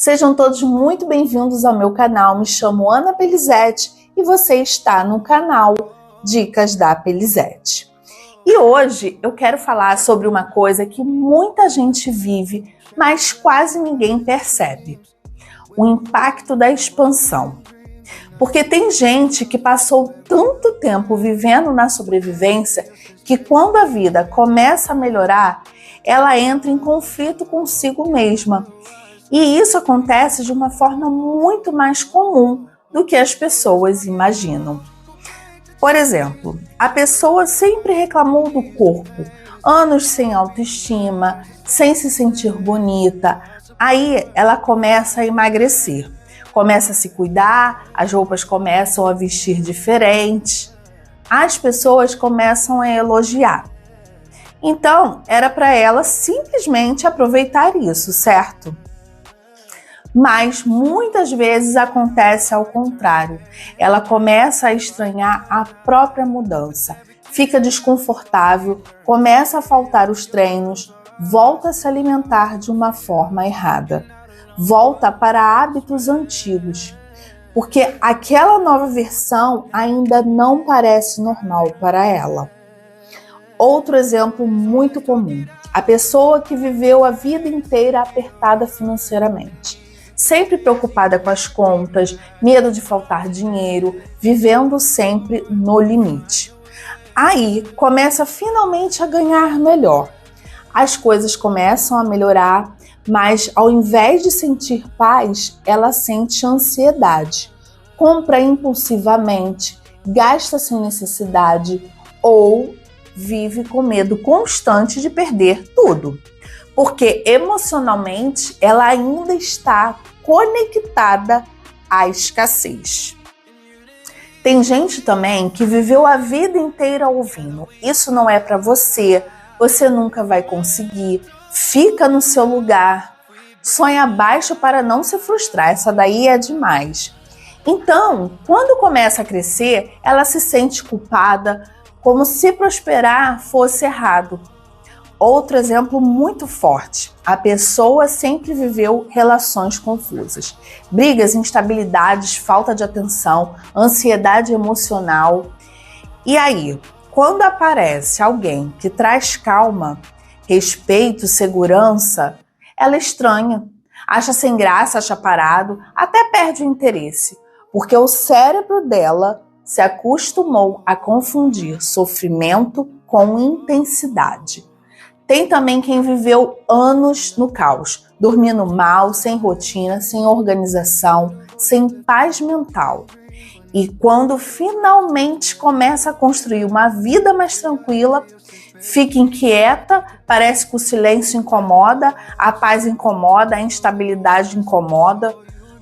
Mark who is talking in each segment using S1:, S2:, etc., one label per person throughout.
S1: Sejam todos muito bem-vindos ao meu canal. Me chamo Ana Pelizete e você está no canal Dicas da Pelizete. E hoje eu quero falar sobre uma coisa que muita gente vive, mas quase ninguém percebe: o impacto da expansão. Porque tem gente que passou tanto tempo vivendo na sobrevivência que quando a vida começa a melhorar, ela entra em conflito consigo mesma. E isso acontece de uma forma muito mais comum do que as pessoas imaginam. Por exemplo, a pessoa sempre reclamou do corpo, anos sem autoestima, sem se sentir bonita. Aí ela começa a emagrecer, começa a se cuidar, as roupas começam a vestir diferente, as pessoas começam a elogiar. Então, era para ela simplesmente aproveitar isso, certo? Mas muitas vezes acontece ao contrário. Ela começa a estranhar a própria mudança, fica desconfortável, começa a faltar os treinos, volta a se alimentar de uma forma errada, volta para hábitos antigos, porque aquela nova versão ainda não parece normal para ela. Outro exemplo muito comum: a pessoa que viveu a vida inteira apertada financeiramente, sempre preocupada com as contas, medo de faltar dinheiro, vivendo sempre no limite. Aí começa finalmente a ganhar melhor. As coisas começam a melhorar, mas ao invés de sentir paz, ela sente ansiedade, compra impulsivamente, gasta sem necessidade ou vive com medo constante de perder tudo. Porque emocionalmente ela ainda está conectada à escassez. Tem gente também que viveu a vida inteira ouvindo: isso não é para você, você nunca vai conseguir, fica no seu lugar, sonha baixo para não se frustrar, essa daí é demais. Então, quando começa a crescer, ela se sente culpada, como se prosperar fosse errado. Outro exemplo muito forte: a pessoa sempre viveu relações confusas, brigas, instabilidades, falta de atenção, ansiedade emocional. E aí, quando aparece alguém que traz calma, respeito, segurança, ela estranha, acha sem graça, acha parado, até perde o interesse, porque o cérebro dela se acostumou a confundir sofrimento com intensidade. Tem também quem viveu anos no caos, dormindo mal, sem rotina, sem organização, sem paz mental. E quando finalmente começa a construir uma vida mais tranquila, fica inquieta, parece que o silêncio incomoda, a paz incomoda, a instabilidade incomoda,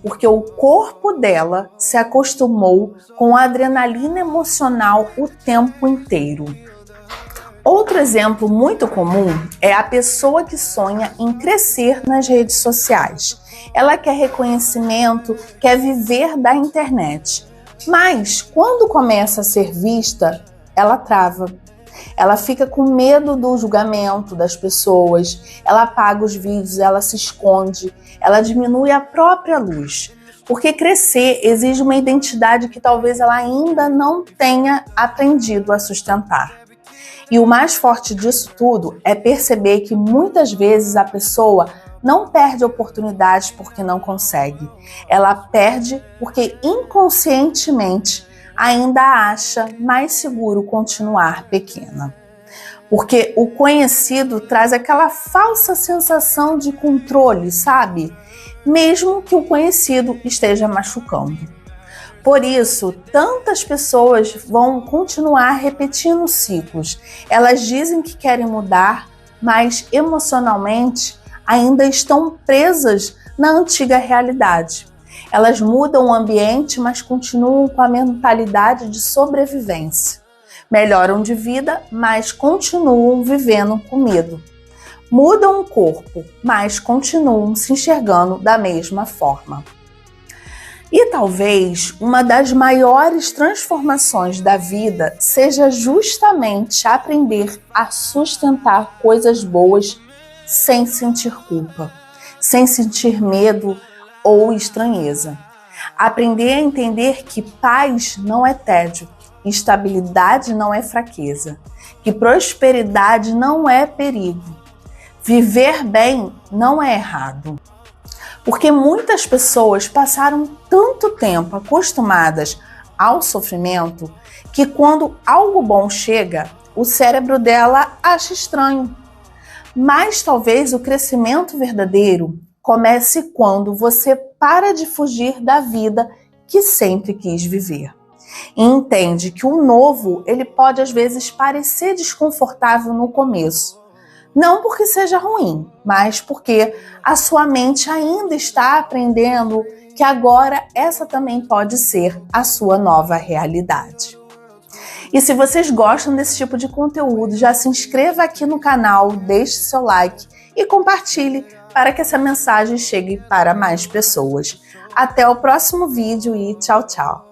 S1: porque o corpo dela se acostumou com a adrenalina emocional o tempo inteiro. Outro exemplo muito comum é a pessoa que sonha em crescer nas redes sociais. Ela quer reconhecimento, quer viver da internet. Mas quando começa a ser vista, ela trava. Ela fica com medo do julgamento das pessoas, ela apaga os vídeos, ela se esconde, ela diminui a própria luz. Porque crescer exige uma identidade que talvez ela ainda não tenha aprendido a sustentar. E o mais forte disso tudo é perceber que muitas vezes a pessoa não perde oportunidades porque não consegue. Ela perde porque inconscientemente ainda acha mais seguro continuar pequena. Porque o conhecido traz aquela falsa sensação de controle, sabe? Mesmo que o conhecido esteja machucando. Por isso, tantas pessoas vão continuar repetindo ciclos. Elas dizem que querem mudar, mas emocionalmente ainda estão presas na antiga realidade. Elas mudam o ambiente, mas continuam com a mentalidade de sobrevivência. Melhoram de vida, mas continuam vivendo com medo. Mudam o corpo, mas continuam se enxergando da mesma forma. E talvez uma das maiores transformações da vida seja justamente aprender a sustentar coisas boas sem sentir culpa, sem sentir medo ou estranheza. Aprender a entender que paz não é tédio, estabilidade não é fraqueza, que prosperidade não é perigo. Viver bem não é errado. Porque muitas pessoas passaram tanto tempo acostumadas ao sofrimento que quando algo bom chega, o cérebro dela acha estranho. Mas talvez o crescimento verdadeiro comece quando você para de fugir da vida que sempre quis viver. E entende que o novo, ele pode às vezes parecer desconfortável no começo. Não porque seja ruim, mas porque a sua mente ainda está aprendendo que agora essa também pode ser a sua nova realidade. E se vocês gostam desse tipo de conteúdo, já se inscreva aqui no canal, deixe seu like e compartilhe para que essa mensagem chegue para mais pessoas. Até o próximo vídeo e tchau, tchau!